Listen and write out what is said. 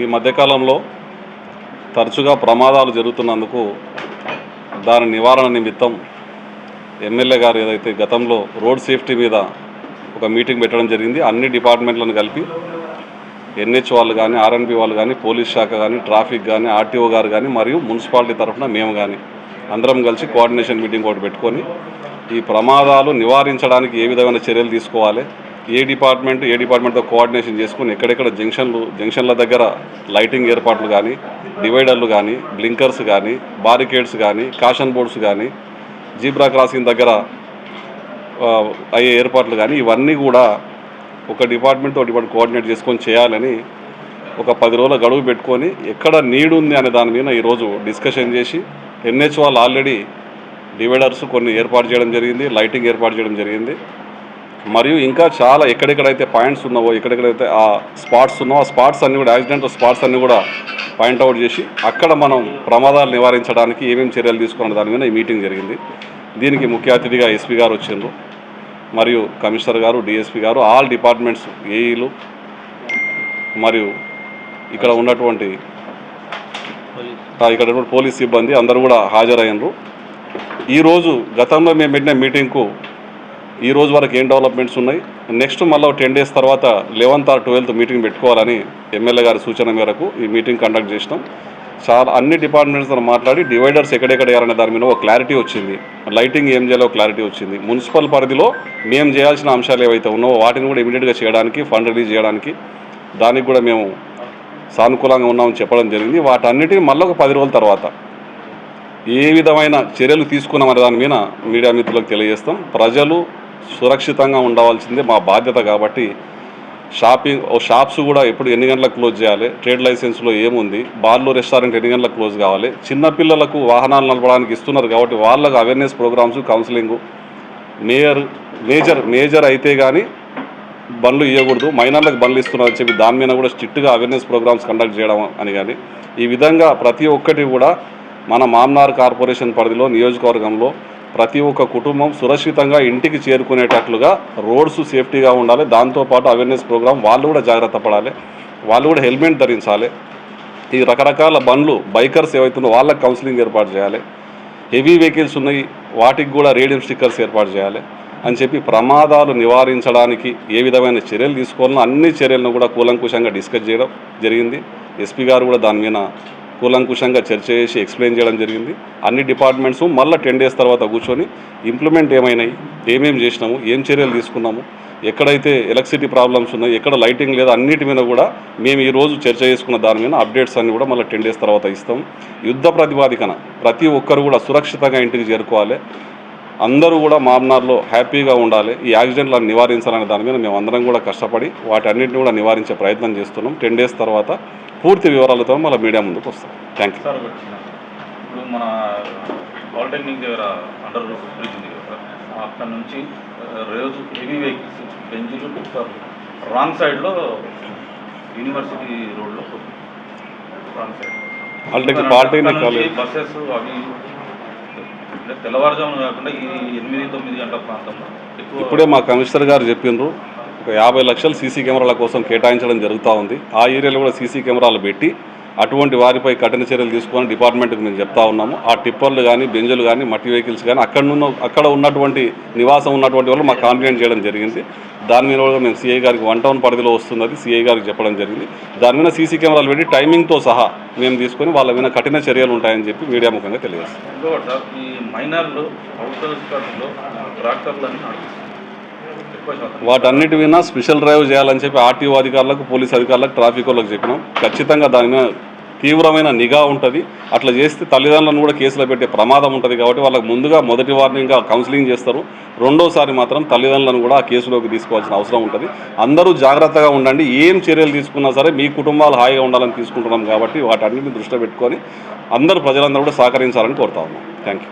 ఈ మధ్యకాలంలో తరచుగా ప్రమాదాలు జరుగుతున్నందుకు దాని నివారణ నిమిత్తం ఎమ్మెల్యే గారు ఏదైతే గతంలో రోడ్ సేఫ్టీ మీద ఒక మీటింగ్ పెట్టడం జరిగింది. అన్ని డిపార్ట్మెంట్లను కలిపి ఎన్హెచ్ వాళ్ళు కానీ, ఆర్ఎన్బి వాళ్ళు కానీ, పోలీస్ శాఖ కానీ, ట్రాఫిక్ కానీ, ఆర్టీఓ గారు కానీ మరియు మున్సిపాలిటీ తరఫున మేము కానీ అందరం కలిసి కోఆర్డినేషన్ మీటింగ్ ఒకటి పెట్టుకొని ఈ ప్రమాదాలు నివారించడానికి ఏ విధమైన చర్యలు తీసుకోవాలి, ఏ డిపార్ట్మెంట్తో కోఆర్డినేషన్ చేసుకుని ఎక్కడెక్కడ జంక్షన్ల దగ్గర లైటింగ్ ఏర్పాట్లు కానీ, డివైడర్లు కానీ, బ్లింకర్స్ కానీ, బారికేడ్స్ కానీ, కాషన్ బోర్డ్స్ కానీ, జీబ్రా క్రాసింగ్ దగ్గర అయ్యే ఏర్పాట్లు కానీ ఇవన్నీ కూడా ఒక డిపార్ట్మెంట్తో కోఆర్డినేట్ చేసుకొని చేయాలని ఒక 10 రోజుల గడువు పెట్టుకొని ఎక్కడ నీడ్ ఉంది అనే దాని మీద ఈరోజు డిస్కషన్ చేసి ఎన్హెచ్ వాళ్ళు ఆల్రెడీ డివైడర్స్ కొన్ని ఏర్పాటు చేయడం జరిగింది, లైటింగ్ ఏర్పాటు చేయడం జరిగింది. మరియు ఇంకా చాలా ఎక్కడెక్కడైతే పాయింట్స్ ఉన్నావో, ఎక్కడెక్కడైతే ఆ స్పాట్స్ ఉన్నావో ఆ స్పాట్స్ అన్నీ కూడా యాక్సిడెంట్ స్పాట్స్ అన్నీ కూడా పాయింట్అవుట్ చేసి అక్కడ మనం ప్రమాదాలు నివారించడానికి ఏమేమి చర్యలు తీసుకున్న దాని మీద ఈ మీటింగ్ జరిగింది. దీనికి ముఖ్య అతిథిగా ఎస్పీ గారు వచ్చిండ్రు, మరియు కమిషనర్ గారు, డిఎస్పీ గారు, ఆల్ డిపార్ట్మెంట్స్ ఏఈలు మరియు ఇక్కడ ఉన్నటువంటి పోలీస్ సిబ్బంది అందరూ కూడా హాజరయ్యారు. ఈరోజు గతంలో మేము పెట్టిన మీటింగ్కు ఈ రోజు వరకు ఏం డెవలప్మెంట్స్ ఉన్నాయి, నెక్స్ట్ మళ్ళీ 10 days తర్వాత 11th or 12th మీటింగ్ పెట్టుకోవాలని ఎమ్మెల్యే గారి సూచన మేరకు ఈ మీటింగ్ కండక్ట్ చేసినాం. చాలా అన్ని డిపార్ట్మెంట్స్తో మాట్లాడి డివైడర్స్ ఎక్కడెక్కడ వేయాలనే దాని మీద ఒక క్లారిటీ వచ్చింది, లైటింగ్ ఏం చేయాలో క్లారిటీ వచ్చింది. మున్సిపల్ పరిధిలో మేము చేయాల్సిన అంశాలు ఏవైతే ఉన్నావో వాటిని కూడా ఇమీడియట్గా చేయడానికి ఫండ్ రిలీజ్ చేయడానికి దానికి కూడా మేము సానుకూలంగా ఉన్నామని చెప్పడం జరిగింది. వాటన్నిటిని మళ్ళీ ఒక 10 రోజుల తర్వాత ఏ విధమైన చర్యలు తీసుకున్నామనే దాని మీద మీడియా మిత్రులకు తెలియజేస్తాం. ప్రజలు సురక్షితంగా ఉండవలసిందే మా బాధ్యత. కాబట్టి షాప్స్ కూడా ఎప్పుడు ఎన్ని గంటలకు క్లోజ్ చేయాలి, ట్రేడ్ లైసెన్స్లో ఏముంది, బార్లు రెస్టారెంట్ ఎన్ని గంటలకు క్లోజ్ కావాలి, చిన్నపిల్లలకు వాహనాలు నడపడానికి ఇస్తున్నారు కాబట్టి వాళ్ళకు అవేర్నెస్ ప్రోగ్రామ్స్, కౌన్సిలింగు, మేజర్ అయితే కానీ బండ్లు ఇవ్వకూడదు, మైనర్లకు బండ్లు ఇస్తున్నారని చెప్పి దాని మీద కూడా స్ట్రిక్ట్గా అవేర్నెస్ ప్రోగ్రామ్స్ కండక్ట్ చేయడం అని కానీ ఈ విధంగా ప్రతి ఒక్కటి కూడా మన మామ్నార్ కార్పొరేషన్ పరిధిలో నియోజకవర్గంలో ప్రతి ఒక్క కుటుంబం సురక్షితంగా ఇంటికి చేరుకునేటట్లుగా రోడ్స్ సేఫ్టీగా ఉండాలి. దాంతోపాటు అవేర్నెస్ ప్రోగ్రామ్ వాళ్ళు కూడా జాగ్రత్త పడాలి, వాళ్ళు కూడా హెల్మెట్ ధరించాలి. ఈ రకరకాల బండ్లు బైకర్స్ ఏవైతుందో వాళ్ళకి కౌన్సిలింగ్ ఏర్పాటు చేయాలి. హెవీ వెహికల్స్ ఉన్నాయి వాటికి కూడా రేడియం స్టిక్కర్స్ ఏర్పాటు చేయాలి అని చెప్పి ప్రమాదాలు నివారించడానికి ఏ విధమైన చర్యలు తీసుకోవాలో అన్ని చర్యలను కూడా కూలంకుషంగా డిస్కస్ చేయడం జరిగింది. ఎస్పీ గారు కూడా దాని మీద కూలంకుషంగా చర్చ చేసి ఎక్స్ప్లెయిన్ చేయడం జరిగింది. అన్ని డిపార్ట్మెంట్స్ మళ్ళీ 10 days తర్వాత కూర్చొని ఇంప్లిమెంట్ ఏమైనాయి, ఏమేమి చేసినాము, ఏం చర్యలు తీసుకున్నాము, ఎక్కడైతే ఎలక్ట్రిసిటీ ప్రాబ్లమ్స్ ఉన్నాయి, ఎక్కడ లైటింగ్ లేదా అన్నిటి మీద కూడా మేము ఈరోజు చర్చ చేసుకున్న దాని మీద అప్డేట్స్ అన్నీ కూడా మళ్ళీ 10 days తర్వాత ఇస్తాం. యుద్ధ ప్రాతిపదికన ప్రతి ఒక్కరు కూడా సురక్షితంగా ఇంటికి చేరుకోవాలి, అందరూ కూడా మామ్నార్లో హ్యాపీగా ఉండాలి, ఈ యాక్సిడెంట్లను నివారించాలనే దాని మీద మేము అందరం కూడా కష్టపడి వాటన్నిటిని కూడా నివారించే ప్రయత్నం చేస్తున్నాం. 10 days తర్వాత పూర్తి వివరాలతో మళ్ళీ మీడియా ముందుకు వస్తాం. Thank you. ఇప్పుడు మన పాలిటెక్నిక్ దగ్గర అండర్ బ్రిడ్జ్ ఉంది కదా సార్, అక్కడ నుంచి రోజు హెవీ వెహికల్స్ బెంజీలు రాంగ్ సైడ్లో యూనివర్సిటీ రోడ్లో రాంగ్ సైడ్ పాలిటెక్నిక్ బస్సెస్ అవి తెల్లవారుజామున కాకుండా ఈ 8-9 గంటల ప్రాంతంలో ఇప్పుడే మా కమిషనర్ గారు చెప్పిండ్రు, ఒక 50 లక్షలు సీసీ కెమెరాల కోసం కేటాయించడం జరుగుతూ ఉంది. ఆ ఏరియాలో కూడా సీసీ కెమెరాలు పెట్టి అటువంటి వారిపై కఠిన చర్యలు తీసుకొని డిపార్ట్మెంట్కి మేము చెప్తా ఉన్నాము. ఆ టిప్పర్లు కానీ, బెంజులు కానీ, మట్టి వెహికల్స్ కానీ అక్కడ ఉన్నటువంటి నివాసం ఉన్నటువంటి వాళ్ళు మాకు కాంప్లైంట్ చేయడం జరిగింది. దాని మీద కూడా మేము సిఐ గారికి 1 town పరిధిలో వస్తున్నది సిఐ గారికి చెప్పడం జరిగింది. దాని మీద సీసీ కెమెరాలు పెట్టి టైమింగ్తో సహా మేము తీసుకొని వాళ్ళ మీద కఠిన చర్యలు ఉంటాయని చెప్పి మీడియా ముఖంగా తెలియజేస్తాం. ఈ మైనర్లు వాటన్నిటి మీద స్పెషల్ డ్రైవ్ చేయాలని చెప్పి ఆర్టీఓ అధికారులకు, పోలీస్ అధికారులకు, ట్రాఫిక్ వాళ్ళకి చెప్పినాం. ఖచ్చితంగా దాని మీద తీవ్రమైన నిఘా ఉంటుంది. అట్లా చేస్తే తల్లిదండ్రులను కూడా కేసులో పెట్టే ప్రమాదం ఉంటుంది. కాబట్టి వాళ్ళకి ముందుగా మొదటి వార్నింగ్గా కౌన్సిలింగ్ చేస్తారు. రెండోసారి మాత్రం తల్లిదండ్రులను కూడా ఆ కేసులోకి తీసుకోవాల్సిన అవసరం ఉంటుంది. అందరూ జాగ్రత్తగా ఉండండి. ఏం చర్యలు తీసుకున్నా సరే మీ కుటుంబాలు హాయిగా ఉండాలని తీసుకుంటున్నాం. కాబట్టి వాటన్నిటిని దృష్టిలో పెట్టుకొని ప్రజలందరూ కూడా సహకరించాలని కోరుతా ఉన్నాం. Thank you.